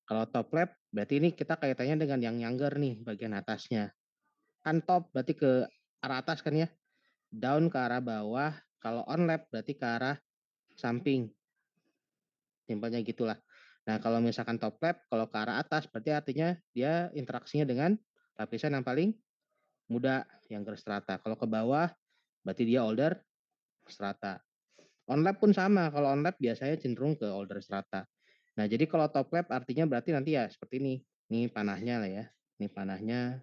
Kalau top left berarti ini kita kaitannya dengan yang younger nih bagian atasnya. Kan top berarti ke arah atas kan ya, down ke arah bawah, kalau on left berarti ke arah samping, simpelnya gitulah. Nah, kalau misalkan top left kalau ke arah atas berarti artinya dia interaksinya dengan lapisan yang paling muda, younger strata. Kalau ke bawah berarti dia older strata. On left pun sama, kalau on left biasanya cenderung ke older strata. Nah, jadi kalau top left artinya berarti nanti ya seperti ini. Ini panahnya lah ya. Ini panahnya.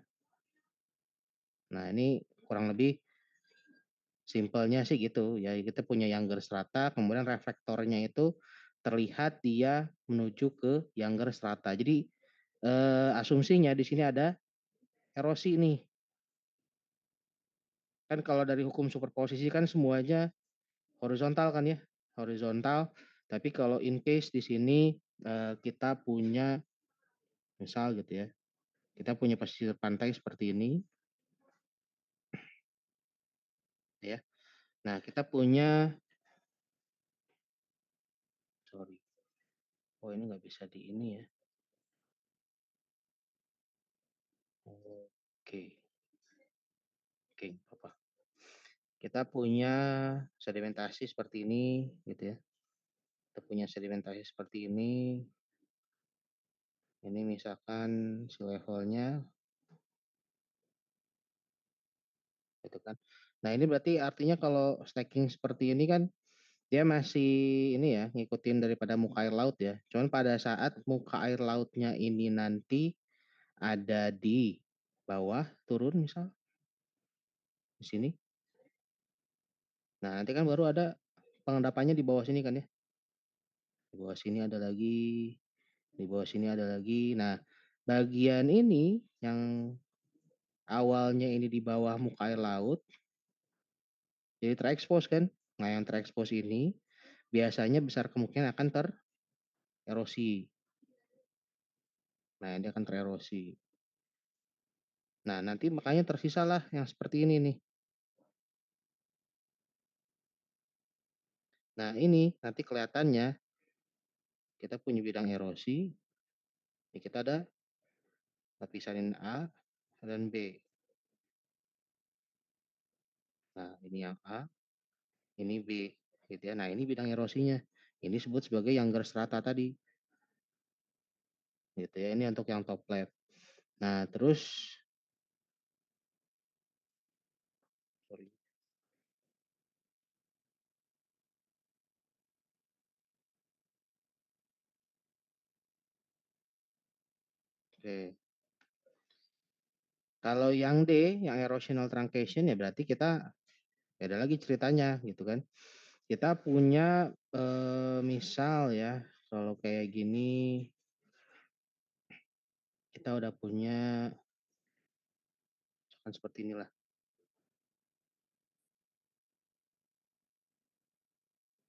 Nah, ini kurang lebih simpelnya sih gitu ya. Kita punya younger strata, kemudian reflektornya itu terlihat dia menuju ke younger strata. Jadi asumsinya di sini ada erosi nih. Kan kalau dari hukum superposisi kan semuanya horizontal kan ya, horizontal. Tapi kalau in case di sini kita punya misal gitu ya, kita punya pesisir pantai seperti ini ya. Nah, kita punya sorry. Oh, ini nggak bisa di ini ya. Oke, oke, apa? Kita punya sedimentasi seperti ini gitu ya. Kita punya sedimentasi seperti ini. Ini misalkan si levelnya gitu kan. Nah, ini berarti artinya kalau stacking seperti ini kan dia masih ini ya, ngikutin daripada muka air laut ya. Cuman pada saat muka air lautnya ini nanti ada di bawah, turun misal di sini. Nah, nanti kan baru ada pengendapannya di bawah sini kan ya. Di bawah sini ada lagi, di bawah sini ada lagi. Nah, bagian ini yang awalnya ini di bawah muka air laut jadi terekspos kan. Nah, yang terekspos ini biasanya besar kemungkinan akan tererosi. Nah, dia akan tererosi. Nah, nanti makanya tersisalah yang seperti ini nih. Nah, ini nanti kelihatannya kita punya bidang erosi, ya kita ada lapisan A dan B. Nah, ini yang A, ini B, gitu ya. Nah, ini bidang erosinya. Ini disebut sebagai younger strata tadi, gitu ya. Ini untuk yang top left. Nah, terus, sorry, oke. Kalau yang D, yang erosional truncation ya berarti kita beda lagi ceritanya, gitu kan. Kita punya misal ya, kalau kayak gini kita udah punya kan seperti inilah.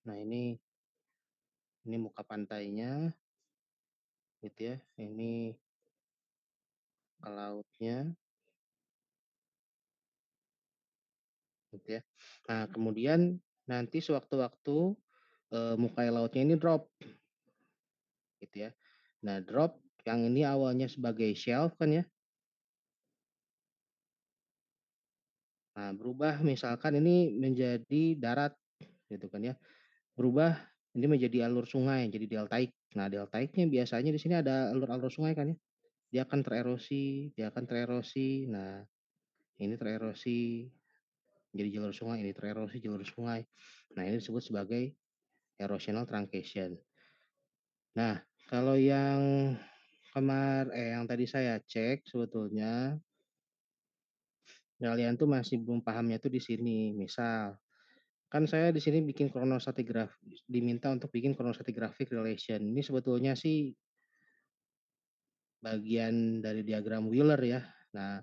Nah, ini muka pantainya gitu ya. Ini ke lautnya gitu ya. Nah, kemudian nanti sewaktu-waktu muka air lautnya ini drop gitu ya. Nah, drop yang ini awalnya sebagai shelf kan ya. Nah, berubah misalkan ini menjadi darat gitu kan ya. Berubah ini menjadi alur sungai, jadi deltaik. Nah, deltaiknya biasanya di sini ada alur-alur sungai kan ya. Dia akan tererosi, dia akan tererosi. Nah, ini tererosi jadi jalur sungai, ini tererosi jalur sungai. Nah, ini disebut sebagai erosional truncation. Nah, kalau yang tadi saya cek sebetulnya kalian tuh masih belum pahamnya tuh di sini. Misal, kan saya di sini bikin chronostratigraphy, diminta untuk bikin chronostratigraphic relation. Ini sebetulnya sih bagian dari diagram Wheeler ya. Nah,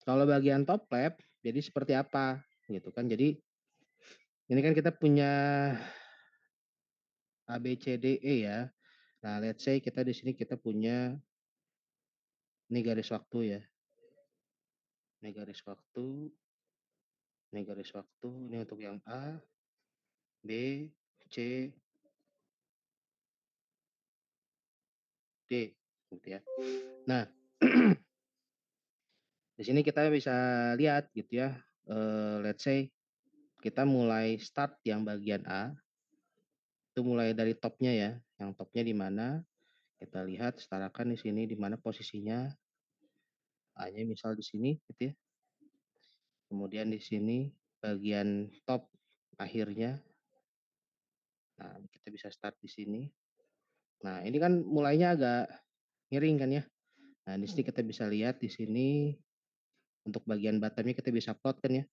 kalau bagian top lab jadi seperti apa gitu kan. Jadi ini kan kita punya A B C D E ya. Nah, let's say kita di sini kita punya ini garis waktu ya. Ini garis waktu, ini garis waktu, ini untuk yang A, B, C, D. gitu ya. Nah, di sini kita bisa lihat gitu ya, let's say kita mulai start yang bagian A, itu mulai dari topnya ya, yang topnya di mana, kita lihat setarakan di sini di mana posisinya, A-nya misal di sini gitu ya, kemudian di sini bagian top akhirnya, nah kita bisa start di sini. Nah ini kan mulainya agak miring kan ya, nah di sini kita bisa lihat di sini untuk bagian bottom kita bisa plot kan ya,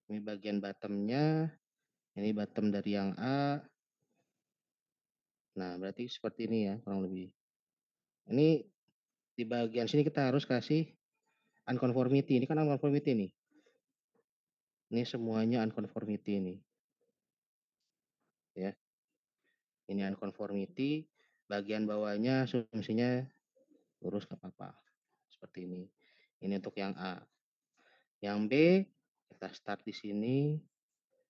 ini bagian bottom-nya, ini bottom dari yang A, nah berarti seperti ini ya kurang lebih. Ini di bagian sini kita harus kasih unconformity, ini kan unconformity nih. Ini semuanya unconformity ini, ya. Ini unconformity, bagian bawahnya asumsinya lurus nggak apa-apa. Seperti ini. Ini untuk yang A. Yang B, kita start di sini,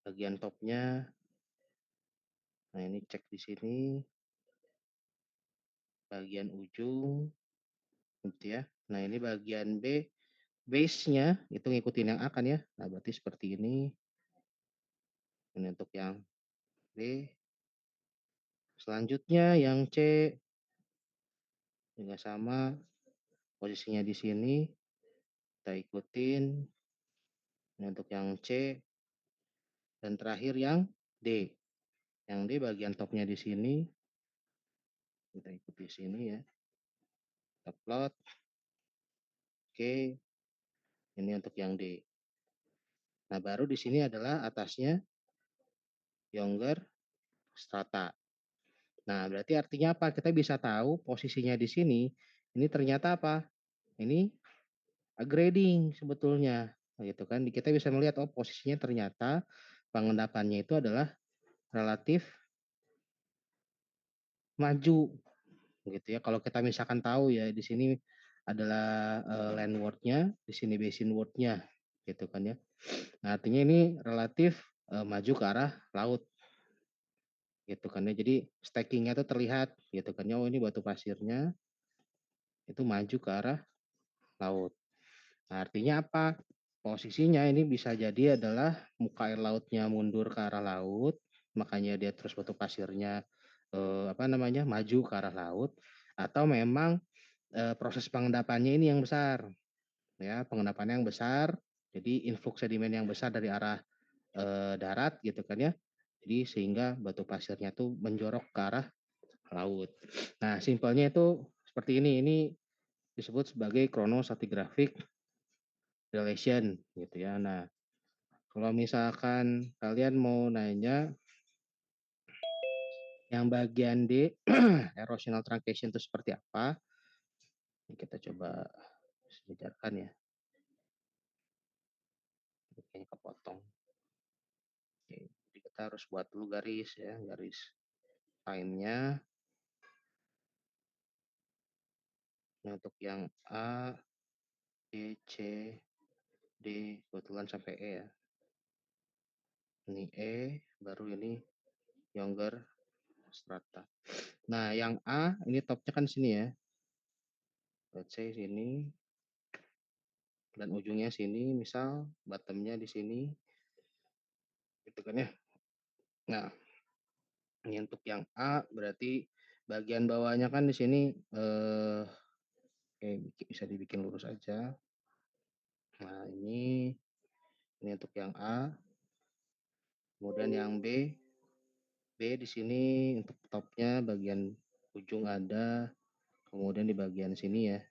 bagian topnya. Nah ini cek di sini, bagian ujung, gitu ya. Nah ini bagian B, base-nya itu ngikutin yang A kan ya. Nah berarti seperti ini. Ini untuk yang B. Selanjutnya yang C juga sama, posisinya di sini, kita ikutin. Ini untuk yang C, dan terakhir yang D. Yang D bagian topnya di sini, kita ikuti sini ya. Kita plot. Oke, ini untuk yang D. Nah, baru di sini adalah atasnya Younger Strata. Nah, berarti artinya apa? Kita bisa tahu posisinya di sini. Ini ternyata apa? Ini grading sebetulnya, gitu kan. Kita bisa melihat oh posisinya ternyata pengendapannya itu adalah relatif maju, gitu ya. Kalau kita misalkan tahu ya di sini adalah landward-nya, di sini basin ward-nya, gitu kan ya. Nah, artinya ini relatif maju ke arah laut, gitu kan ya. Jadi stacking-nya itu terlihat, gitu kan ya. Oh, ini batu pasirnya itu maju ke arah laut. Nah, artinya apa? Posisinya ini bisa jadi adalah muka air lautnya mundur ke arah laut, makanya dia terus batu pasirnya apa namanya maju ke arah laut, atau memang proses pengendapannya ini yang besar, ya pengendapannya yang besar, jadi influx sedimen yang besar dari arah darat gitu kan ya, jadi sehingga batu pasirnya tuh menjorok ke arah laut. Nah simpelnya itu seperti ini disebut sebagai chronostratigraphic relation gitu ya. Nah kalau misalkan kalian mau nanya yang bagian D erosional truncation itu seperti apa, ini kita coba sejarkan ya. Kayaknya kepotong. Oke, jadi kita harus buat dulu garis ya, garis time-nya. Ini untuk yang A, B, C, D, kebetulan sampai E ya. Ini E, baru ini Younger Strata. Nah, yang A ini topnya kan sini ya. Let's say sini dan ujungnya sini, misal bottomnya di sini, gitu kan ya. Nah, ini untuk yang A berarti bagian bawahnya kan di sini bisa dibikin lurus aja. Nah, ini untuk yang A. Kemudian yang B, B di sini untuk topnya bagian ujung ada, kemudian di bagian sini ya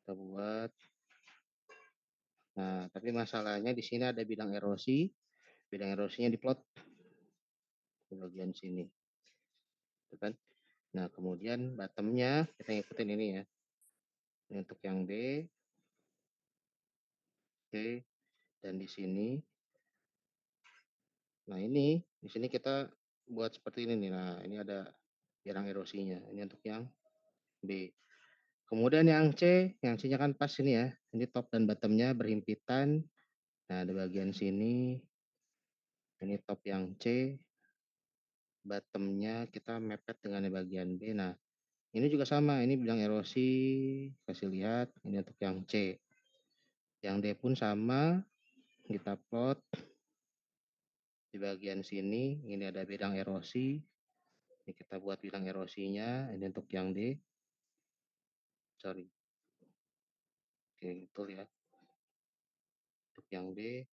kita buat. Nah, tapi masalahnya di sini ada bidang erosinya diplot di bagian sini, gitu kan. Nah, kemudian bottomnya kita ngikutin ini ya. Ini untuk yang B, C, dan di sini. Nah, ini di sini kita buat seperti ini nih. Nah, ini ada bidang erosinya. Ini untuk yang B. Kemudian yang C, yang C-nya kan pas ini ya. Ini top dan bottomnya berhimpitan. Nah, di bagian sini, ini top yang C, bottomnya kita mepet dengan di bagian B. Nah, Ini juga sama, ini bidang erosi, kasih lihat, ini untuk yang C. Yang D pun sama, kita plot di bagian sini, ini ada bidang erosi. Ini kita buat bidang erosinya, ini untuk yang D. Sorry, oke, betul ya. Untuk yang D,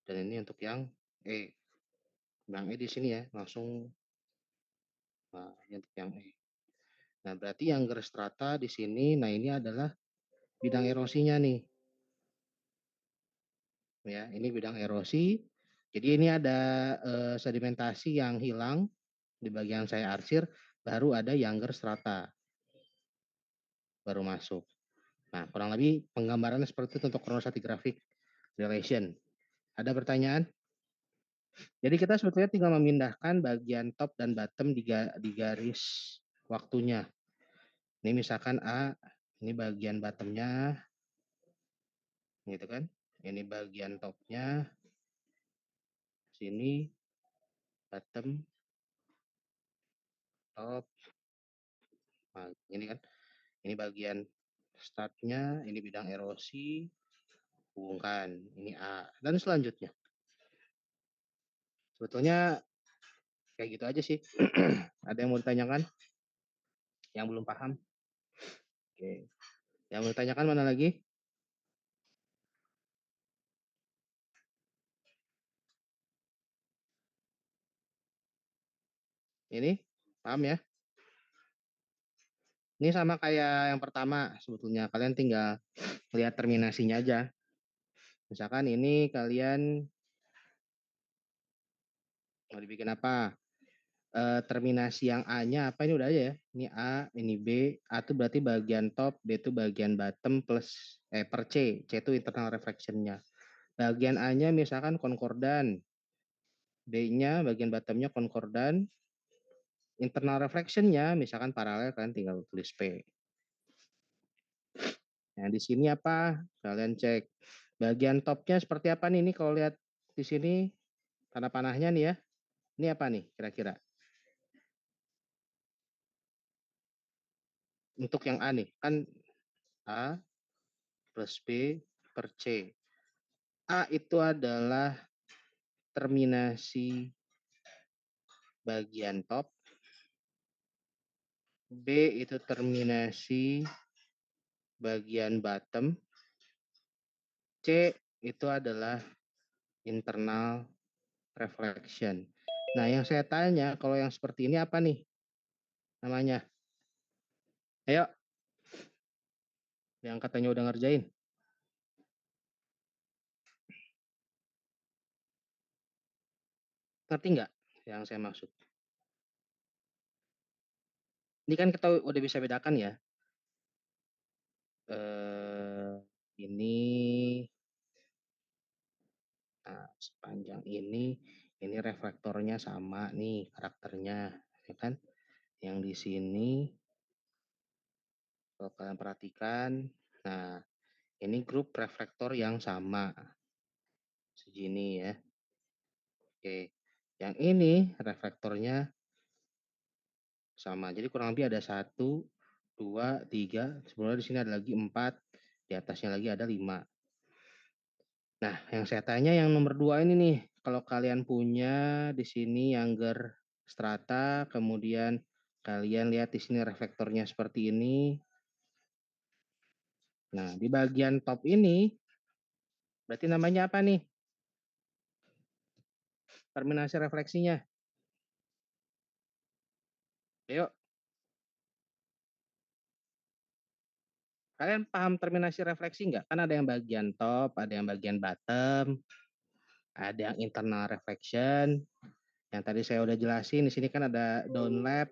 dan ini untuk yang E. Yang E di sini ya, langsung, nah, ini untuk yang E. Nah, berarti yang garis strata di sini, nah ini adalah bidang erosinya nih. Ya, ini bidang erosi. Jadi ini ada sedimentasi yang hilang di bagian saya arsir, baru ada younger strata baru masuk. Nah, kurang lebih penggambarannya seperti itu untuk chronostratigraphic relation. Ada pertanyaan? Jadi kita sebetulnya tinggal memindahkan bagian top dan bottom di garis waktunya. Ini misalkan A, ini bagian bottomnya, gitu kan? Ini bagian topnya, sini bottom, top. Nah, ini kan, ini bagian startnya, ini bidang erosi, hubungkan, ini A, dan selanjutnya. Sebetulnya kayak gitu aja sih. Ada yang mau ditanyakan? Yang belum paham? Oke. Yang mau ditanyakan mana lagi? Ini, paham ya? Ini sama kayak yang pertama sebetulnya. Kalian tinggal lihat terminasinya aja. Misalkan ini kalian mau dibikin apa? Terminasi yang A-nya apa ini udah aja ya. Ini A, ini B. A itu berarti bagian top, B itu bagian bottom plus per C. C itu internal reflection-nya. Bagian A-nya misalkan konkordan. B-nya bagian bottom-nya konkordan. Internal reflection-nya misalkan paralel, kalian tinggal tulis P. Nah, di sini apa? Kalian cek. Bagian topnya seperti apa nih? Ini kalau lihat di sini tanda panahnya nih ya. Ini apa nih kira-kira? Untuk yang A nih, kan A plus B per C. A itu adalah terminasi bagian top. B itu terminasi bagian bottom. C itu adalah internal reflection. Nah, yang saya tanya, kalau yang seperti ini apa nih namanya? Ayo, yang katanya udah ngerjain. Ngerti nggak yang saya maksud? Ini kan kita udah bisa bedakan ya. Eh, ini, nah, sepanjang ini reflektornya sama nih karakternya, ya kan? Yang di sini, kalau kalian perhatikan, nah ini grup reflektor yang sama, segini ya. Oke, yang ini reflektornya sama. Jadi kurang lebih ada 1, 2, 3. Sebenarnya di sini ada lagi 4. Di atasnya lagi ada 5. Nah, yang saya tanya yang nomor 2 ini nih. Kalau kalian punya di sini Younger Strata, kemudian kalian lihat di sini reflektornya seperti ini. Nah, di bagian top ini berarti namanya apa nih? Terminasi refleksinya. Yuk, kalian paham terminasi refleksi nggak? Kan ada yang bagian top, ada yang bagian bottom, ada yang internal reflection. Yang tadi saya udah jelasin, di sini kan ada down lap,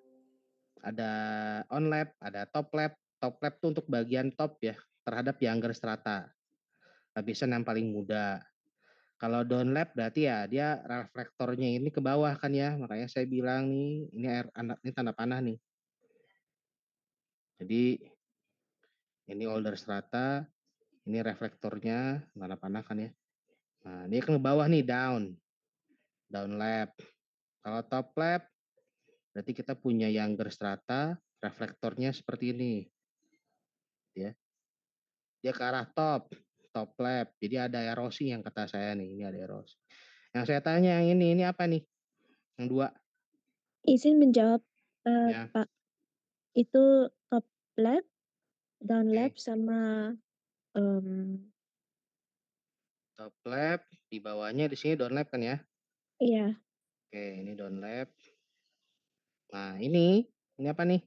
ada on lap, ada top lap. Top lap tuh untuk bagian top ya, terhadap younger strata. Lapisan yang paling muda. Kalau down lap berarti ya dia reflektornya ini ke bawah kan ya. Makanya saya bilang nih, ini air ini tanda panah nih. Jadi ini older strata, ini reflektornya tanda panah kan ya. Nah, dia ke bawah nih down lap. Kalau top lap berarti kita punya younger strata, reflektornya seperti ini, ya. Dia ke arah top left. Jadi ada erosi yang kata saya nih, ini ada erosi. Yang saya tanya yang ini apa nih? Yang dua, Izin menjawab, ya. Pak, itu top left, down Oke, left, sama, mmm, top left, di bawahnya di sini down left kan ya? iya, Oke, ini down left. Nah, ini apa nih?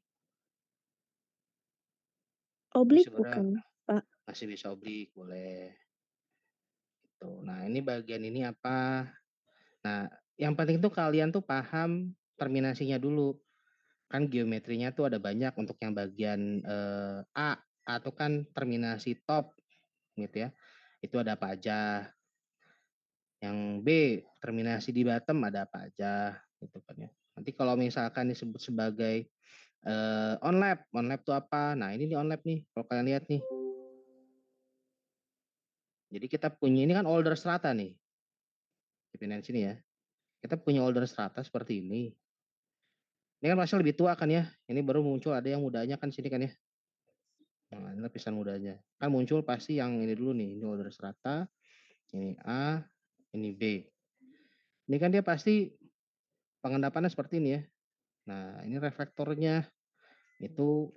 Ini oblique sebenarnya bukan, Pak? masih bisa oblique, boleh. Tuh. Nah, ini bagian ini apa? Nah, yang penting tuh kalian tuh paham terminasinya dulu. Kan geometrinya tuh ada banyak untuk yang bagian A tuh kan terminasi top gitu ya. Itu ada apa aja. Yang B terminasi di bottom ada apa aja gitu kan ya. Nanti kalau misalkan disebut sebagai on lap tuh apa? Nah, ini nih on lap nih. Kalau kalian lihat nih. Jadi kita punya ini kan older strata nih. Dipindahin sini ya. Kita punya older strata seperti ini. Ini kan masih lebih tua kan ya. Ini baru muncul ada yang mudanya kan sini kan ya. Nah, ini lapisan mudanya. Kan muncul pasti yang ini dulu nih. Ini order strata, ini A, ini B. Ini kan dia pasti pengendapannya seperti ini ya. Nah, ini reflektornya itu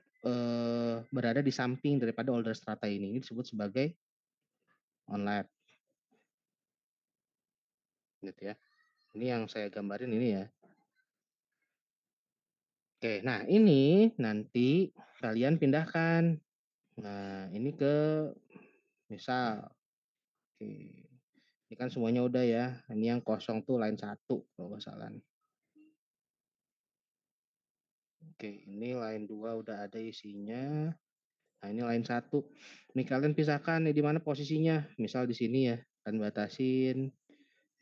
berada di samping daripada older strata ini. Ini disebut sebagai onlap gitu ya. Ini yang saya gambarin ini ya. Oke, nah ini nanti kalian pindahkan. Nah, ini ke misal, oke, ini kan semuanya udah ya. Ini yang kosong tuh line satu kalau nggak salah. Oke, ini line 2 udah ada isinya. Nah, ini line satu. Ini kalian pisahkan nih di mana posisinya. Misal di sini ya, kalian batasin.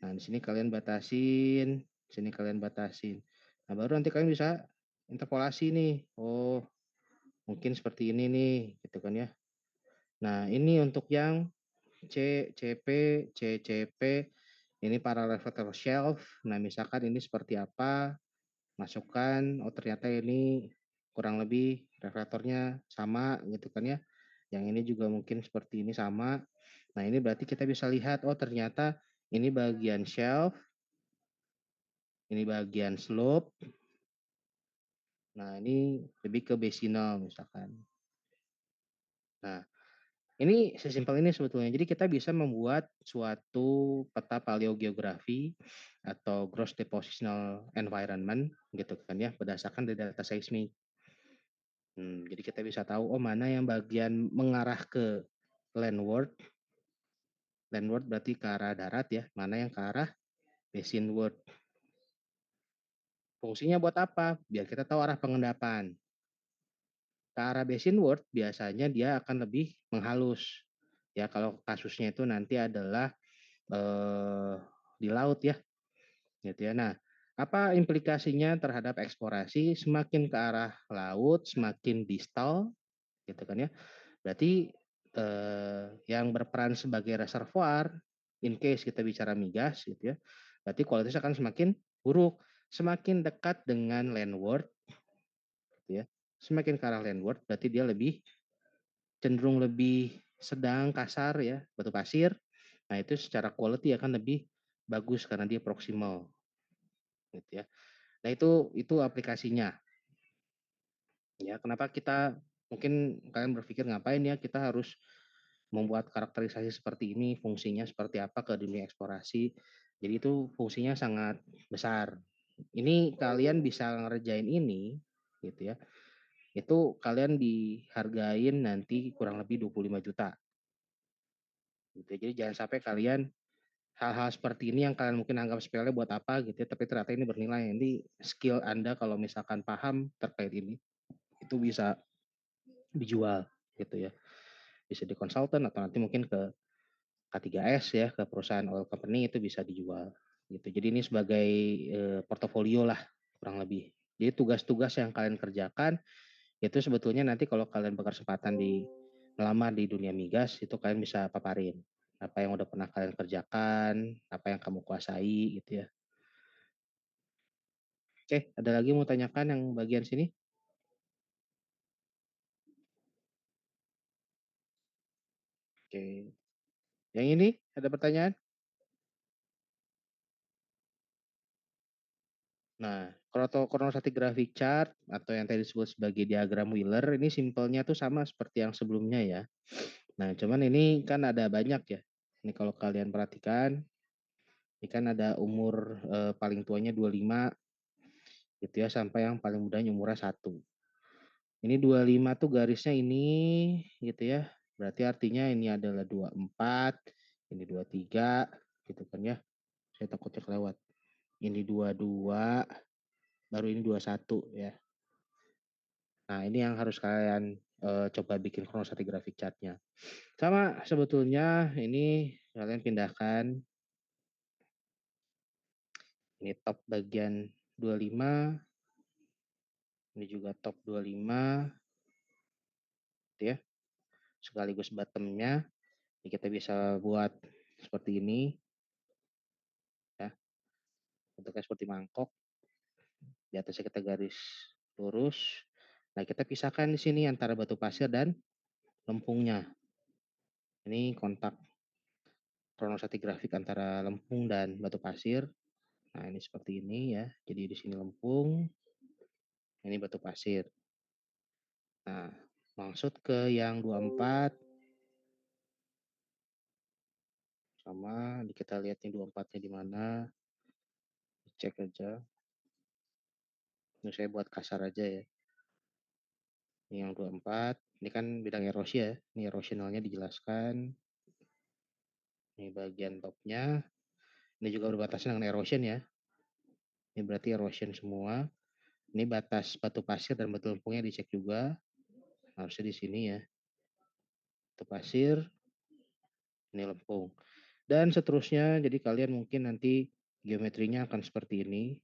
Nah, di sini kalian batasin, di sini kalian batasin. Nah, baru nanti kalian bisa interpolasi nih. Oh, mungkin seperti ini nih, gitu kan ya. Nah, ini untuk yang CCP, CCP, ini para reflector shelf. Nah, misalkan ini seperti apa, masukkan, oh ternyata ini kurang lebih reflektornya sama gitu kan ya. Yang ini juga mungkin seperti ini sama. Nah, ini berarti kita bisa lihat, oh ternyata ini bagian shelf, ini bagian slope. Nah, ini lebih ke basinal misalkan. Nah, ini sesimpel ini sebetulnya. Jadi kita bisa membuat suatu peta paleogeografi atau gross depositional environment gitu kan ya berdasarkan dari data seismik. Jadi kita bisa tahu, oh mana yang bagian mengarah ke landward, landward berarti ke arah darat ya, mana yang ke arah basinward. Fungsinya buat apa? Biar kita tahu arah pengendapan. Ke arah basinward biasanya dia akan lebih menghalus. Ya kalau kasusnya itu nanti adalah eh, di laut ya, gitu ya. Nah, apa implikasinya terhadap eksplorasi? Semakin ke arah laut, semakin distal, gitu kan ya. Berarti yang berperan sebagai reservoir, in case kita bicara migas gitu ya, berarti kualitasnya akan semakin buruk. Semakin dekat dengan landward, gitu ya, semakin ke arah landward, berarti dia lebih cenderung lebih sedang kasar ya, batu pasir. Nah itu secara quality akan lebih bagus karena dia proximal, gitu ya. Nah itu aplikasinya. Ya kenapa kita mungkin kalian berpikir ngapain ya kita harus membuat karakterisasi seperti ini, fungsinya seperti apa ke dunia eksplorasi. Jadi itu fungsinya sangat besar. Ini kalian bisa ngerjain ini gitu ya. Itu kalian dihargain nanti kurang lebih 25 juta. Gitu. Jadi jangan sampai kalian hal-hal seperti ini yang kalian mungkin anggap sepele buat apa gitu ya, tapi ternyata ini bernilai. Ini skill Anda kalau misalkan paham terkait ini, itu bisa dijual gitu ya. Bisa di konsultan atau nanti mungkin ke K3S ya, ke perusahaan oil company itu bisa dijual gitu. Jadi ini sebagai portofolio lah kurang lebih. Jadi tugas-tugas yang kalian kerjakan itu sebetulnya nanti kalau kalian berkesempatan di melamar di dunia migas itu kalian bisa paparin apa yang udah pernah kalian kerjakan, apa yang kamu kuasai gitu ya. Oke, ada lagi mau tanyakan yang bagian sini? Oke. Yang ini ada pertanyaan? Nah, chronostratigraphic chart atau yang tadi disebut sebagai diagram Wheeler ini simpelnya tuh sama seperti yang sebelumnya ya. Nah, cuman ini kan ada banyak ya. Ini kalau kalian perhatikan, ini kan ada umur paling tuanya 25 gitu ya sampai yang paling mudanya umurnya 1. Ini 25 tuh garisnya ini gitu ya. Berarti artinya ini adalah 24, ini 23 gitu kan ya. Saya takutnya kelewat. Ini 22, baru ini 21 ya. Nah, ini yang harus kalian coba bikin chronostratigraphic chart-nya. Sama sebetulnya ini kalian pindahkan ini top bagian 25, ini juga top 25 gitu ya. Sekaligus bottom-nya. Ini kita bisa buat seperti ini ya. Bentuknya seperti mangkok. Di atasnya kita garis lurus. Nah, kita pisahkan di sini antara batu pasir dan lempungnya. Ini kontak chronostratigraphic antara lempung dan batu pasir. Nah, ini seperti ini ya. Jadi di sini lempung, ini batu pasir. Nah, maksud ke yang 24 sama kita lihat nih 24-nya di mana. Cek aja. Ini saya buat kasar aja ya. Ini yang 24, ini kan bidang erosi ya. Ini erosionalnya dijelaskan. Ini bagian topnya. Ini juga berbatasan dengan erosion ya. Ini berarti erosion semua. Ini batas batu pasir dan batu lempungnya dicek juga. Harusnya di sini ya. Batu pasir, ini lempung. Dan seterusnya, jadi kalian mungkin nanti geometrinya akan seperti ini.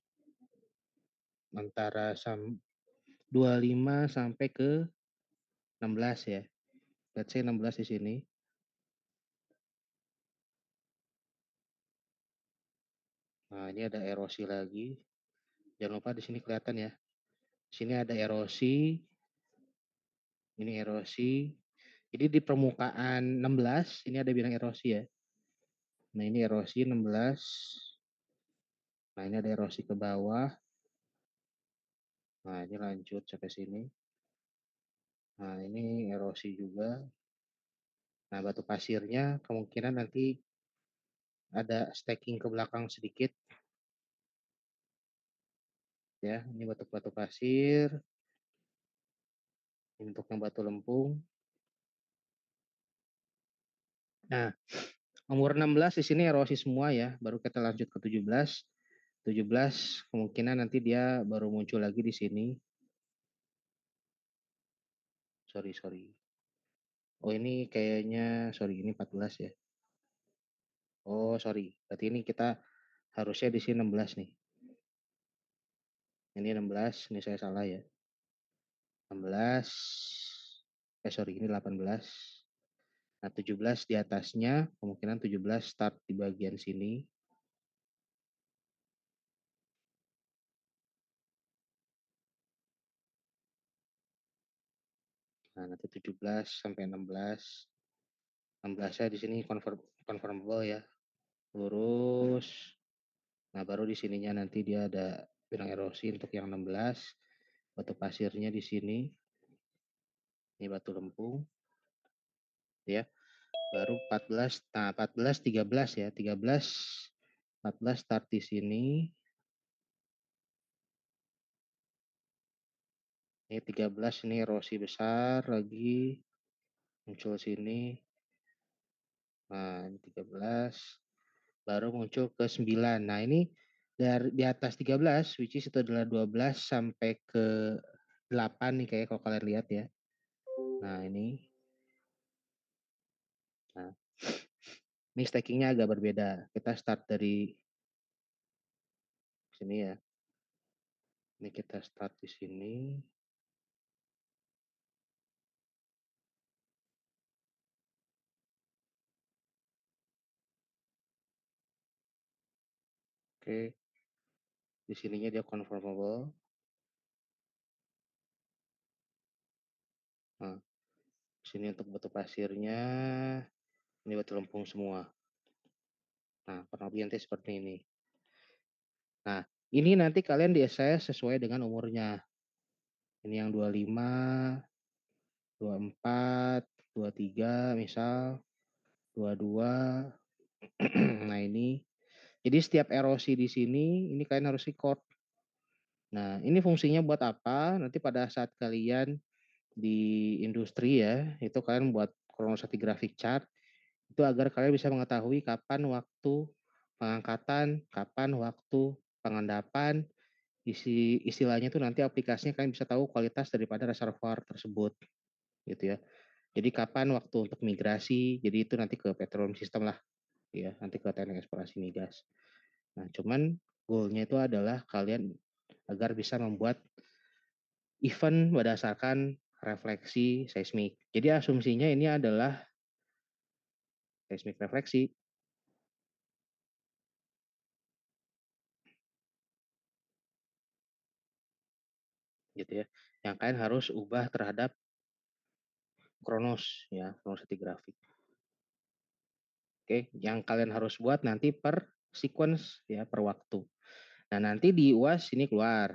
Antara 25 sampai ke 16 ya. Let's say 16 di sini. Nah, ini ada erosi lagi. Jangan lupa di sini kelihatan ya. Di sini ada erosi, ini erosi. Jadi di permukaan 16 ini ada bidang erosi ya. Nah, ini erosi 16. Nah, ini ada erosi ke bawah. Nah, ini lanjut sampai sini. Nah, ini erosi juga. Nah, batu pasirnya kemungkinan nanti ada stacking ke belakang sedikit ya. Ini batu-batu pasir, ini untuk yang batu lempung. Nah, umur 16 di sini erosi semua ya. Baru kita lanjut ke 17. 17 kemungkinan nanti dia baru muncul lagi di sini. Sorry, sorry. Oh, ini kayaknya sorry ini 14 ya. Oh, sorry. Berarti ini kita harusnya di sini 16 nih. Ini 16, ini saya salah ya. 16. Sorry, ini 18. Nah, 17 di atasnya, kemungkinan 17 start di bagian sini. Nah, nanti 17 sampai 16. 16-nya di sini conformable ya. Lurus. Nah, baru di sininya nanti dia ada bidang erosi untuk yang 16. Batu pasirnya di sini. Ini batu lempung. Ya. Baru 14. Nah, 14, 13 ya. 13, 14 start di sini. Ini 13, ini erosi besar lagi. Muncul sini. Nah, ini 13. Baru muncul ke 9. Nah, ini dari di atas 13, which is itu adalah 12 sampai ke 8 nih kayak kalau kalian lihat ya. Nah, ini. Nah, ini stackingnya agak berbeda. Kita start dari sini ya. Ini kita start di sini. Oke, di sininya dia conformable. Nah, sini untuk batu pasirnya. Ini batu lempung semua. Nah, kurang lebih nanti seperti ini. Nah, ini nanti kalian di-assess sesuai dengan umurnya. Ini yang 25, 24, 23 misal, 22. Nah, ini. Jadi setiap erosi di sini, ini kalian harus record. Nah, ini fungsinya buat apa? Nanti pada saat kalian di industri ya, itu kalian buat chronostratigraphic chart, itu agar kalian bisa mengetahui kapan waktu pengangkatan, kapan waktu pengendapan, istilahnya itu nanti aplikasinya kalian bisa tahu kualitas daripada reservoir tersebut gitu ya. Jadi kapan waktu untuk migrasi, jadi itu nanti ke petroleum system lah ya, nanti ke teknik eksplorasi migas. Nah, cuman goalnya itu adalah kalian agar bisa membuat event berdasarkan refleksi seismik. Jadi asumsinya ini adalah seismik refleksi gitu ya. Yang kalian harus ubah terhadap kronos ya, chronostratigraphic. Oke, yang kalian harus buat nanti per sequence ya, per waktu. Nah, nanti di UAS ini keluar.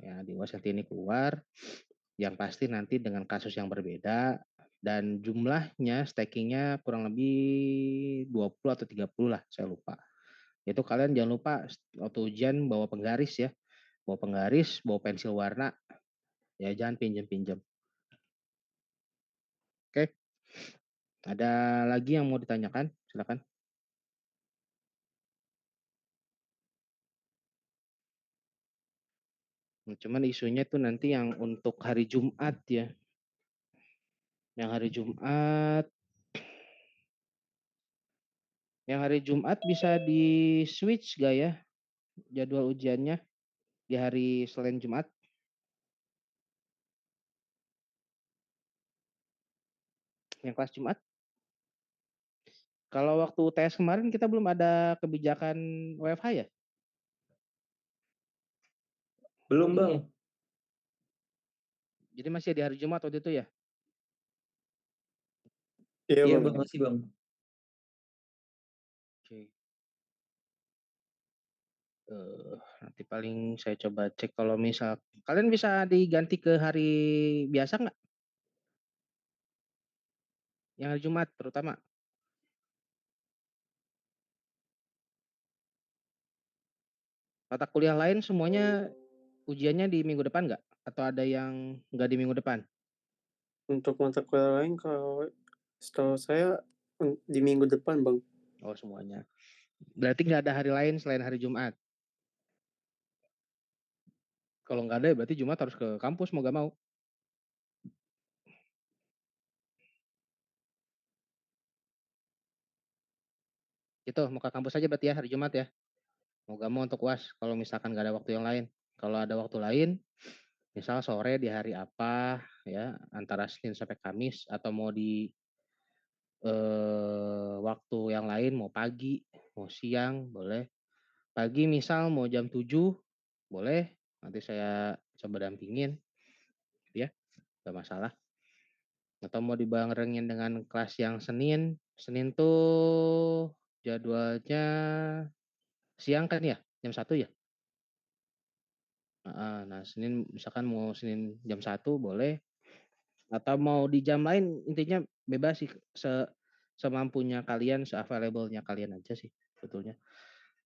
Ya, di UAS nanti ini keluar. Yang pasti nanti dengan kasus yang berbeda dan jumlahnya stackingnya kurang lebih 20 atau 30 lah, saya lupa. Itu kalian jangan lupa waktu ujian bawa penggaris ya. Bawa penggaris, bawa pensil warna. Ya, jangan pinjem-pinjem. Oke, ada lagi yang mau ditanyakan? Silakan. Cuman isunya tuh nanti yang untuk hari Jumat ya. Yang hari Jumat, bisa di switch gak ya jadwal ujiannya di hari selain Jumat? Yang kelas Jumat? Kalau waktu UTS kemarin kita belum ada kebijakan WFH ya? Belum, Bang. Jadi masih di hari Jumat waktu itu ya? Iya, Iya, Bang, Bang. makasih, Bang. Oke. Nanti paling saya coba cek kalau misal kalian bisa diganti ke hari biasa nggak? Yang hari Jumat terutama. Mata kuliah lain semuanya ujiannya di minggu depan nggak? Atau ada yang nggak di minggu depan? Untuk mata kuliah lain kalau setahu saya di minggu depan, Bang. Oh semuanya. Berarti nggak ada hari lain selain hari Jumat. Kalau nggak ada ya berarti Jumat harus ke kampus mau gak mau. Gitu, mau ke kampus aja berarti ya hari Jumat ya. Mau gak mau untuk UAS kalau misalkan nggak ada waktu yang lain. Kalau ada waktu lain, misal sore di hari apa ya, antara Senin sampai Kamis atau mau di waktu yang lain mau pagi, mau siang, boleh. Pagi misal mau jam 7 boleh. Nanti saya coba dampingin ya, gak masalah. Atau mau dibarengin dengan kelas yang Senin. Senin tuh jadwalnya siang kan ya? Jam 1 ya? Nah, Senin misalkan mau Senin jam 1 boleh. Atau mau di jam lain intinya bebas sih semampunya kalian, se-available-nya kalian aja sih sebetulnya.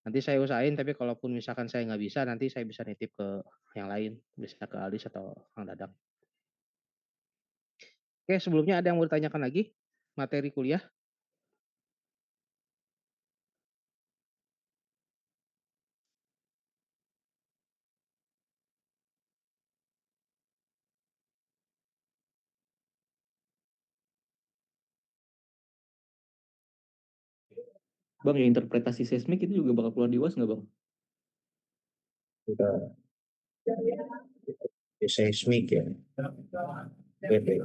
Nanti saya usahain tapi kalaupun misalkan saya nggak bisa nanti saya bisa nitip ke yang lain, bisa ke Alis atau Kang Dadang. Oke, sebelumnya ada yang mau ditanyakan lagi materi kuliah? Bang, yang interpretasi seismik itu juga bakal keluar di UAS nggak, Bang? Sudah seismik ya. Beda.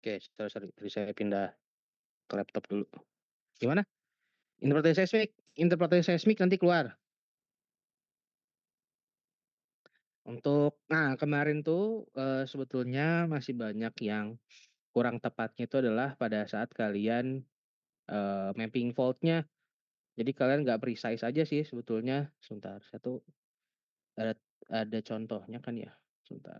Oke, sorry sorry, tadi saya pindah ke laptop dulu. Gimana? Interpretasi seismik nanti keluar. Kemarin tuh, sebetulnya masih banyak yang kurang tepatnya itu adalah pada saat kalian, mapping fault-nya. Jadi kalian nggak precise aja sih sebetulnya. Sebentar, saya tuh ada ada contohnya kan ya, sebentar.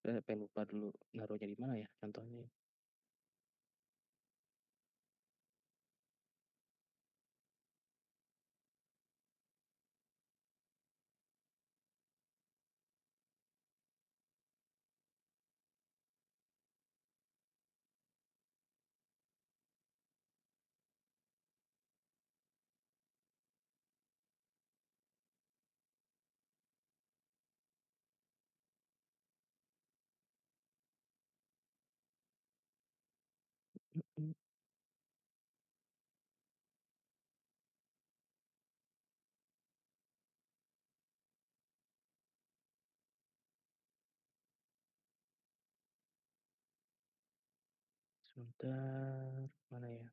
Saya sampai lupa dulu naruhnya di mana ya contohnya ya? Mhm, sebentar, mana ya?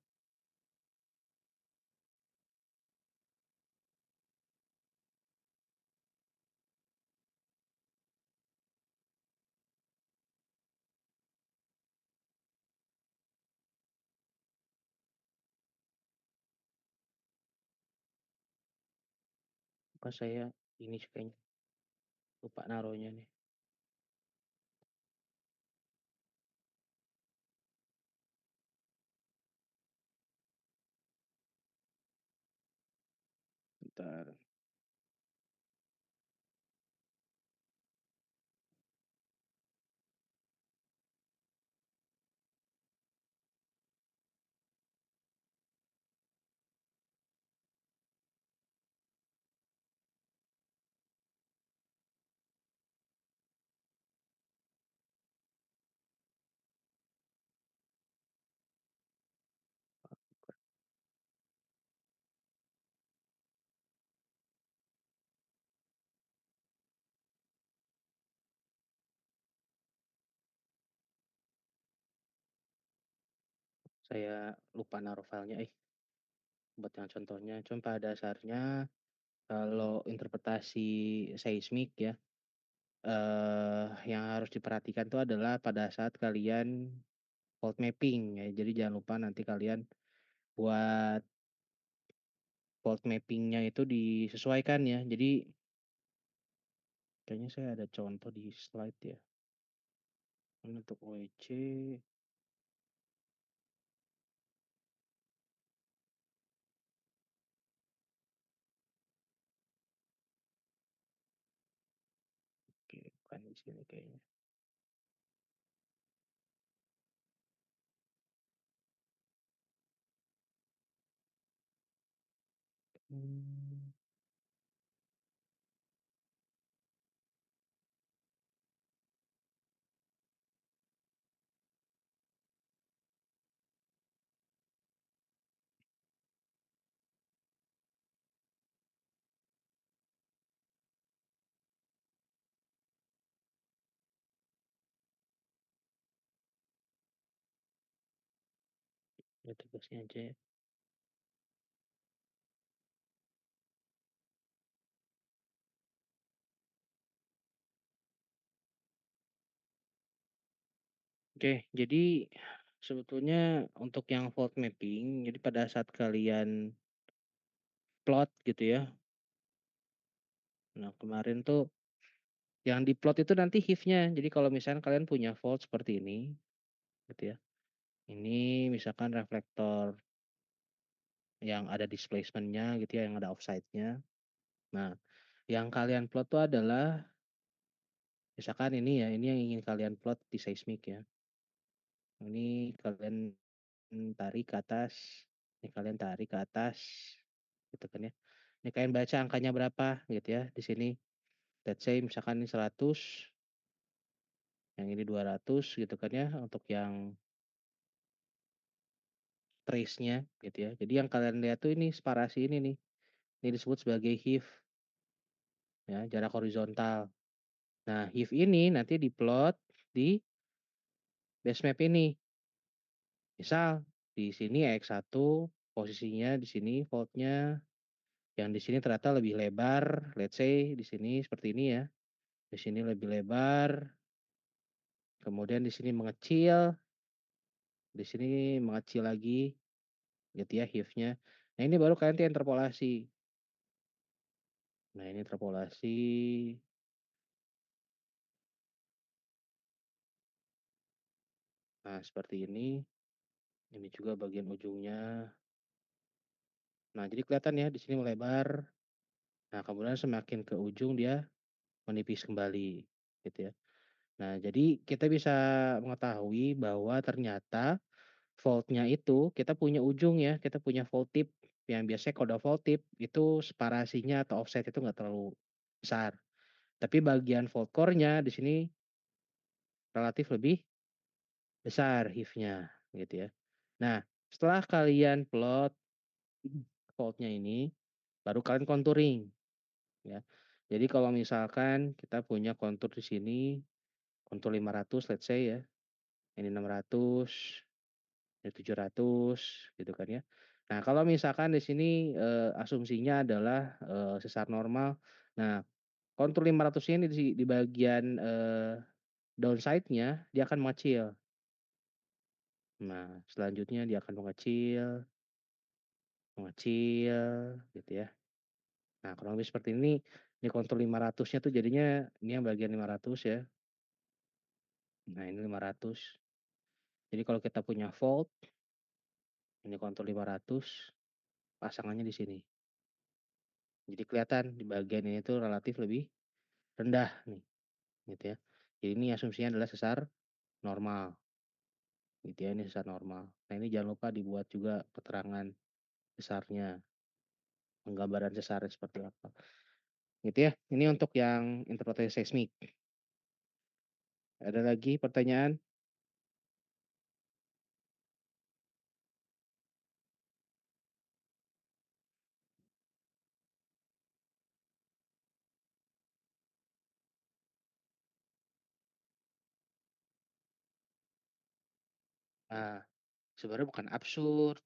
Apa saya ini sih kayaknya, lupa naruhnya nih. Bentar, saya lupa naruh filenya, buat yang contohnya. Cuma pada dasarnya kalau interpretasi seismik ya, yang harus diperhatikan tuh adalah pada saat kalian fault mapping ya. Jadi jangan lupa nanti kalian buat fault mapping-nya itu disesuaikan ya. Jadi kayaknya saya ada contoh di slide ya. Ini untuk OEC, oke, bukan di sini kayaknya. Hmm, ya tugasnya aja ya. Oke, jadi sebetulnya untuk yang fault mapping, jadi pada saat kalian plot gitu ya. Nah, kemarin tuh yang diplot itu nanti HIF-nya. Jadi kalau misalnya kalian punya fault seperti ini, gitu ya. Ini misalkan reflektor yang ada displacement-nya gitu ya, yang ada offside-nya. Nah, yang kalian plot tuh adalah misalkan ini ya, ini yang ingin kalian plot di seismik ya. Ini kalian tarik ke atas, ini kalian tarik ke atas, gitu kan ya. Ini kalian baca angkanya berapa gitu ya di sini. Let's say misalkan ini 100, yang ini 200 gitu kan ya untuk yang trace-nya gitu ya. Jadi yang kalian lihat tuh ini separasi ini nih, ini disebut sebagai HIF ya, jarak horizontal. Nah, HIF ini nanti diplot di base map ini. Misal di sini X1 posisinya di sini fault-nya, yang di sini ternyata lebih lebar, let's say di sini seperti ini ya. Di sini lebih lebar, kemudian di sini mengecil, di sini mengecil lagi gitu ya HIF-nya. Nah, ini baru kalian tuh interpolasi. Nah, ini interpolasi. Nah, seperti ini. Ini juga bagian ujungnya. Nah, jadi kelihatan ya di sini melebar. Nah, kemudian semakin ke ujung dia menipis kembali gitu ya. Nah, jadi kita bisa mengetahui bahwa ternyata fault-nya itu kita punya ujung ya, kita punya fault tip yang biasanya kalau udah fault tip itu separasinya atau offset itu nggak terlalu besar. Tapi bagian fault core-nya di sini relatif lebih besar HIF-nya gitu ya. Nah, setelah kalian plot fault-nya ini, baru kalian contouring ya. Jadi kalau misalkan kita punya kontur di sini, kontur 500 let's say ya, ini 600, ini 700 gitu kan ya. Nah, kalau misalkan di sini, asumsinya adalah, sesar normal. Nah, kontur 500 ini di bagian, downside-nya dia akan mengecil. Nah, selanjutnya dia akan mengecil, mengecil gitu ya. Nah, kurang lebih seperti ini kontur 500-nya tuh jadinya ini yang bagian 500 ya. Nah, ini 500. Jadi kalau kita punya volt, ini kontur 500, pasangannya di sini. Jadi kelihatan di bagian ini tuh relatif lebih rendah nih, gitu ya. Jadi ini asumsinya adalah sesar normal, gitu ya, ini sesar normal. Nah, ini jangan lupa dibuat juga keterangan sesarnya, penggambaran sesarnya seperti apa, gitu ya. Ini untuk yang interpretasi seismik. Ada lagi pertanyaan? Nah, sebenarnya bukan absurd,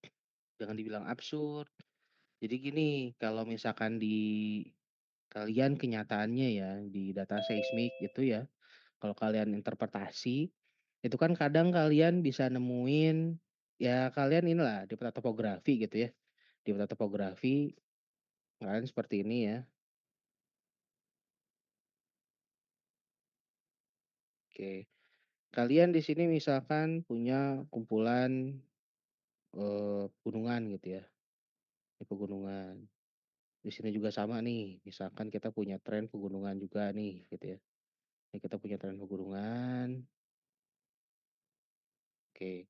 jangan dibilang absurd. Jadi gini, kalau misalkan di kalian kenyataannya ya, di data seismik itu ya, kalau kalian interpretasi, itu kan kadang kalian bisa nemuin, ya kalian inilah di peta topografi gitu ya. Di peta topografi kalian seperti ini ya. Oke. Kalian di sini misalkan punya kumpulan gunungan gitu ya. Ini pegunungan. Di sini juga sama nih, misalkan kita punya tren pegunungan juga nih gitu ya. Ini kita punya tren pegunungan. Oke.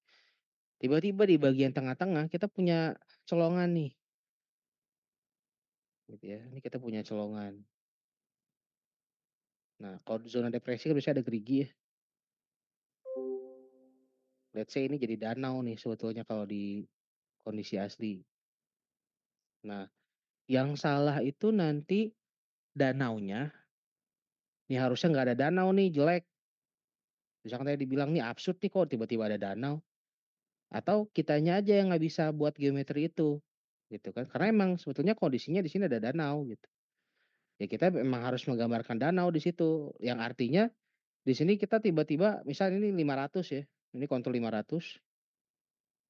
Tiba-tiba di bagian tengah-tengah kita punya colongan nih, gitu ya. Ini kita punya colongan. Nah, kalau di zona depresi kan biasanya ada gerigi ya. Let's say ini jadi danau nih sebetulnya kalau di kondisi asli. Nah, yang salah itu nanti danaunya, nih harusnya nggak ada danau nih, jelek. Misalkan tadi dibilang nih absurd nih kok tiba-tiba ada danau. Atau kitanya aja yang nggak bisa buat geometri itu, gitu kan. Karena emang sebetulnya kondisinya di sini ada danau gitu. Ya kita memang harus menggambarkan danau di situ, yang artinya di sini kita tiba-tiba misal ini 500 ya, ini kontur 500,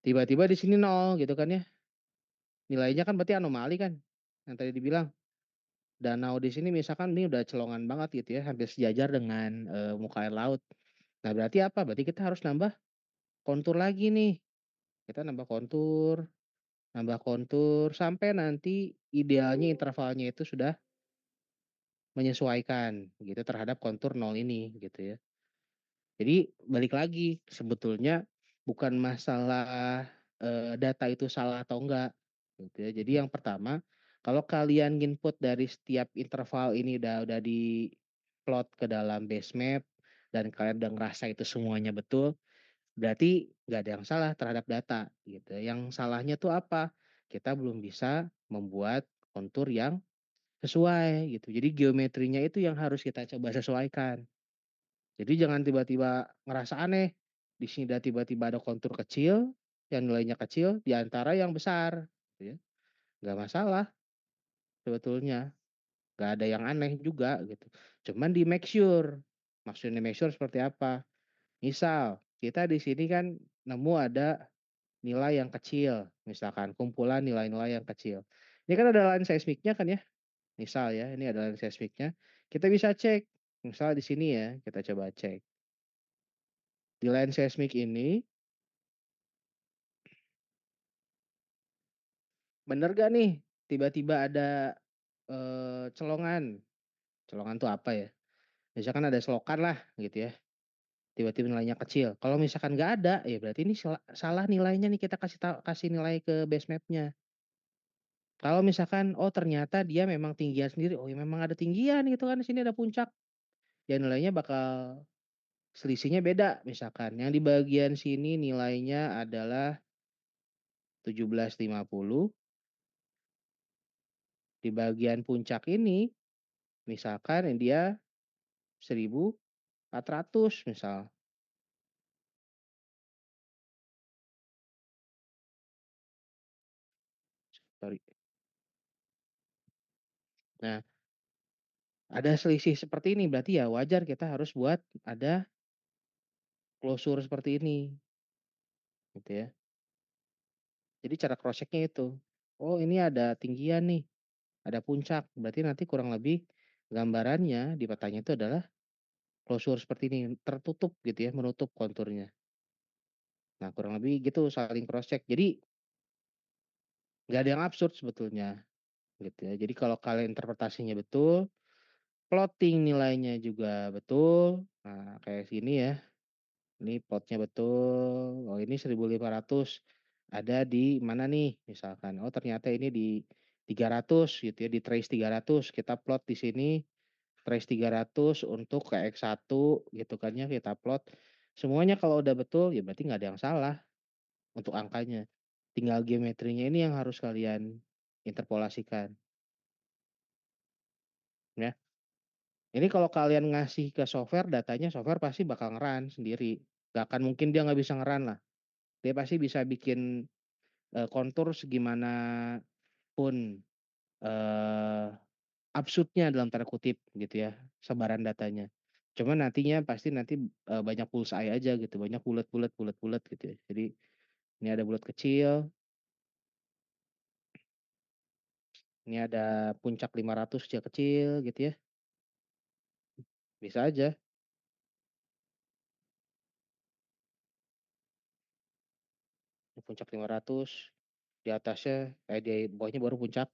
tiba-tiba di sini 0 gitu kan ya. Nilainya kan berarti anomali kan, yang tadi dibilang. Danau di sini misalkan ini udah celongan banget gitu ya, hampir sejajar dengan, muka air laut. Nah berarti apa? Berarti kita harus nambah kontur lagi nih. Kita nambah kontur, sampai nanti idealnya intervalnya itu sudah menyesuaikan gitu terhadap kontur 0 ini gitu ya. Jadi balik lagi, sebetulnya bukan masalah, data itu salah atau enggak, gitu ya. Jadi yang pertama, kalau kalian input dari setiap interval ini udah di-plot ke dalam base map dan kalian udah ngerasa itu semuanya betul, berarti nggak ada yang salah terhadap data gitu. Yang salahnya tuh apa? Kita belum bisa membuat kontur yang sesuai gitu. Jadi geometrinya itu yang harus kita coba sesuaikan. Jadi jangan tiba-tiba ngerasa aneh, di sini ada tiba-tiba ada kontur kecil, yang nilainya kecil di antara yang besar, gitu ya. Nggak masalah sebetulnya, nggak ada yang aneh juga gitu. Cuman di make sure, maksudnya make sure seperti apa? Misal kita di sini kan nemu ada nilai yang kecil, misalkan kumpulan nilai-nilai yang kecil. Ini kan ada line seismiknya kan ya, misal ya, ini ada line seismiknya, kita bisa cek, misal di sini ya, kita coba cek. Di line seismik ini, bener gak nih tiba-tiba ada, celongan, celongan tuh apa ya, misalkan ada selokan lah gitu ya, tiba-tiba nilainya kecil, kalau misalkan nggak ada, ya berarti ini salah nilainya nih, kita kasih nilai ke base map-nya. Kalau misalkan, oh ternyata dia memang tinggian sendiri, oh ya memang ada tinggian gitu kan, di sini ada puncak, ya nilainya bakal selisihnya beda, misalkan yang di bagian sini nilainya adalah 1750, di bagian puncak ini misalkan dia 1400 misal, sorry. Nah, ada selisih seperti ini berarti ya wajar kita harus buat ada closure seperti ini, gitu ya. Jadi cara cross check-nya itu, oh ini ada tinggian nih, ada puncak, berarti nanti kurang lebih gambarannya di petanya itu adalah closure seperti ini, tertutup gitu ya, menutup konturnya. Nah, kurang lebih gitu saling cross check. Jadi nggak ada yang absurd sebetulnya, gitu ya. Jadi kalau kalian interpretasinya betul, plotting nilainya juga betul, nah kayak sini ya, ini plotnya betul, oh ini 1.500 ada di mana nih misalkan, oh ternyata ini di 300 gitu ya, di trace 300 kita plot di sini, trace 300 untuk ke X1 gitu kan ya, kita plot. Semuanya kalau udah betul, ya berarti nggak ada yang salah untuk angkanya. Tinggal geometrinya ini yang harus kalian interpolasikan, ya. Ini kalau kalian ngasih ke software, datanya software pasti bakal nge-run sendiri. Nggak akan mungkin dia nggak bisa nge-run lah. Dia pasti bisa bikin, kontur segimana pun, eee, absurdnya dalam tanda kutip gitu ya, sebaran datanya. Cuman nantinya pasti nanti, banyak bullseye aja gitu, banyak bulet gitu ya. Jadi ini ada bulat kecil, ini ada puncak 500 kecil-kecil gitu ya, bisa aja. Ini puncak 500, di atasnya di bawahnya baru puncak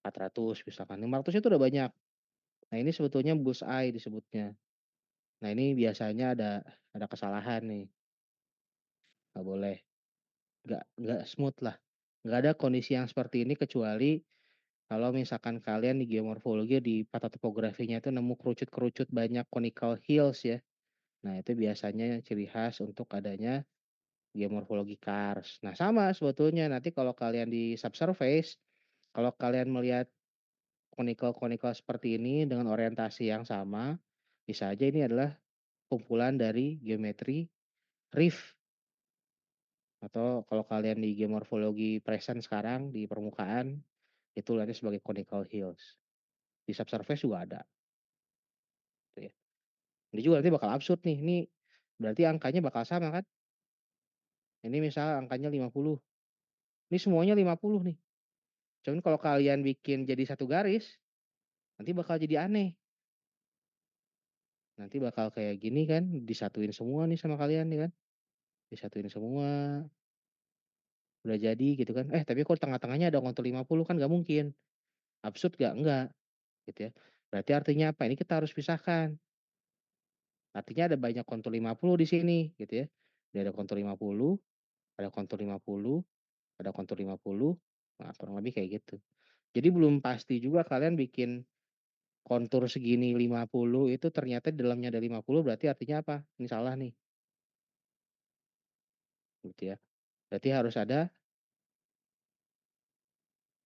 400 misalkan, 500 itu udah banyak. Nah ini sebetulnya bullseye disebutnya. Nah ini biasanya ada kesalahan nih, nggak boleh, nggak smooth lah. Nggak ada kondisi yang seperti ini kecuali kalau misalkan kalian di geomorfologi di peta topografinya itu nemu kerucut-kerucut banyak conical hills ya. Nah itu biasanya ciri khas untuk adanya geomorfologi kars. Nah sama sebetulnya nanti kalau kalian di subsurface, kalau kalian melihat conical-conical seperti ini dengan orientasi yang sama, bisa aja ini adalah kumpulan dari geometri reef, atau kalau kalian di geomorfologi present sekarang di permukaan, itu lihatnya sebagai conical hills. Di subsurface juga ada, gitu ya. Ini juga nanti bakal absurd nih, ini berarti angkanya bakal sama kan? Ini misal angkanya 50, ini semuanya 50 nih. Cuman kalau kalian bikin jadi satu garis, nanti bakal jadi aneh. Nanti bakal kayak gini kan, disatuin semua nih sama kalian nih kan, disatuin semua, udah jadi gitu kan, tapi kok tengah-tengahnya ada kontur 50 kan nggak mungkin, absurd nggak? Enggak, gitu ya. Berarti artinya apa? Ini kita harus pisahkan, artinya ada banyak kontur 50 di sini gitu ya. Dia ada kontur 50, ada kontur 50, ada kontur 50, nah kurang lebih kayak gitu. Jadi belum pasti juga kalian bikin kontur segini 50 itu ternyata di dalamnya ada 50 berarti artinya apa? Ini salah nih. gitu ya. Berarti harus ada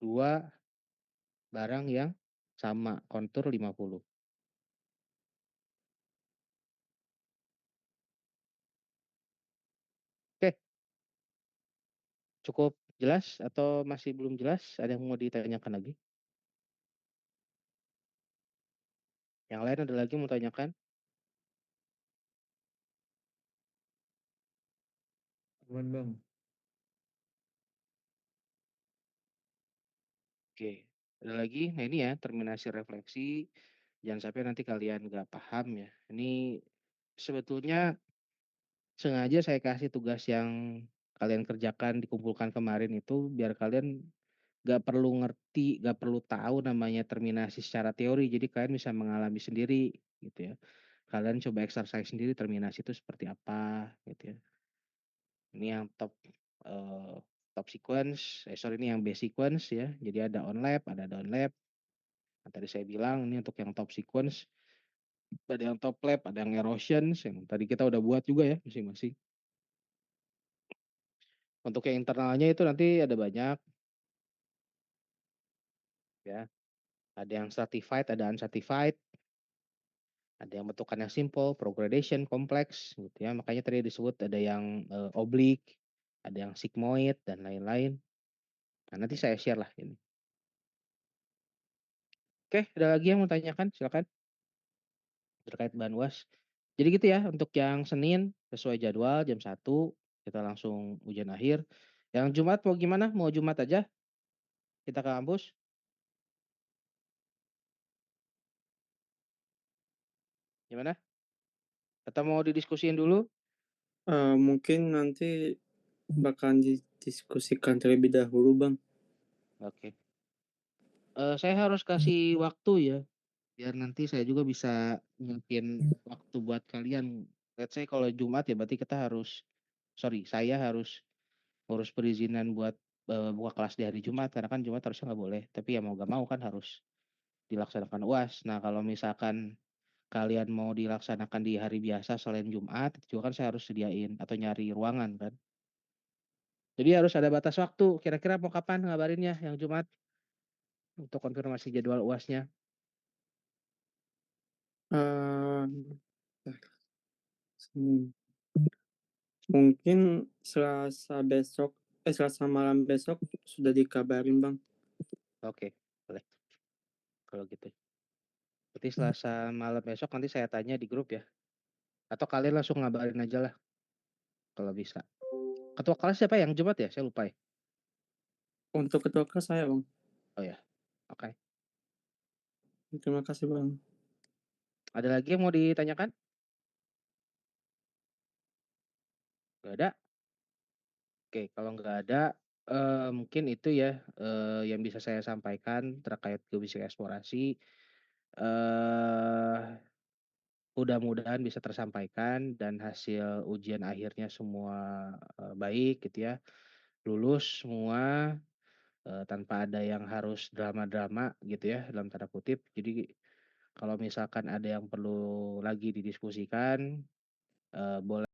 2 barang yang sama, kontur 50. Oke, cukup jelas atau masih belum jelas? Ada yang mau ditanyakan lagi? Yang lain ada lagi mau tanyakan? Aman, Bang. Oke, ada lagi? Nah ini ya, terminasi refleksi, jangan sampai nanti kalian nggak paham ya. Ini sebetulnya sengaja saya kasih tugas yang kalian kerjakan, dikumpulkan kemarin itu biar kalian nggak perlu ngerti, nggak perlu tahu namanya terminasi secara teori, jadi kalian bisa mengalami sendiri gitu ya. Kalian coba exercise sendiri terminasi itu seperti apa gitu ya. Ini yang eee, top sequence, sorry ini yang base sequence ya. Jadi ada on lap, ada down lap. Yang tadi saya bilang ini untuk yang top sequence, ada yang top lap, ada yang erosions yang tadi kita udah buat juga ya masing-masing. Untuk yang internalnya itu nanti ada banyak ya, ada yang stratified, ada unstratified, ada yang bentukannya simple, progradation, kompleks gitu ya. Makanya tadi disebut ada yang, oblique, ada yang sigmoid dan lain-lain. Nah, nanti saya share lah ini. Oke, ada lagi yang mau tanyakan? Silakan. Terkait bahan UAS. Jadi gitu ya untuk yang Senin sesuai jadwal jam 1 kita langsung ujian akhir. Yang Jumat mau gimana? Mau Jumat aja kita ke kampus? Gimana? Atau mau didiskusiin dulu? Mungkin nanti bakalan didiskusikan terlebih dahulu, Bang. Oke. Saya harus kasih waktu ya, biar nanti saya juga bisa nyiapin waktu buat kalian. Let's say kalau Jumat ya berarti kita harus saya harus ngurus perizinan buat, buka kelas di hari Jumat, karena kan Jumat harusnya nggak boleh, tapi ya mau nggak mau kan harus dilaksanakan UAS. Nah, kalau misalkan kalian mau dilaksanakan di hari biasa selain Jumat, itu juga kan saya harus sediain atau nyari ruangan kan. Jadi harus ada batas waktu, kira-kira mau kapan ngabarinnya yang Jumat untuk konfirmasi jadwal UASnya? Eee, Senin. Mungkin Selasa malam besok sudah dikabarin, Bang. Oke, boleh kalau gitu. Berarti Selasa malam besok nanti saya tanya di grup ya, atau kalian langsung ngabarin aja lah kalau bisa. Ketua kelas siapa yang Jumat ya? Saya lupa ya. Untuk ketua kelas saya, Bang. Oh ya, oke. Terima kasih, Bang. Ada lagi yang mau ditanyakan? Nggak ada? Oke, kalau nggak ada, mungkin itu ya, yang bisa saya sampaikan terkait geofisika eksplorasi. Eee, Mudah-mudahan bisa tersampaikan dan hasil ujian akhirnya semua, baik gitu ya, lulus semua, tanpa ada yang harus drama-drama gitu ya, dalam tanda kutip. Jadi kalau misalkan ada yang perlu lagi didiskusikan, boleh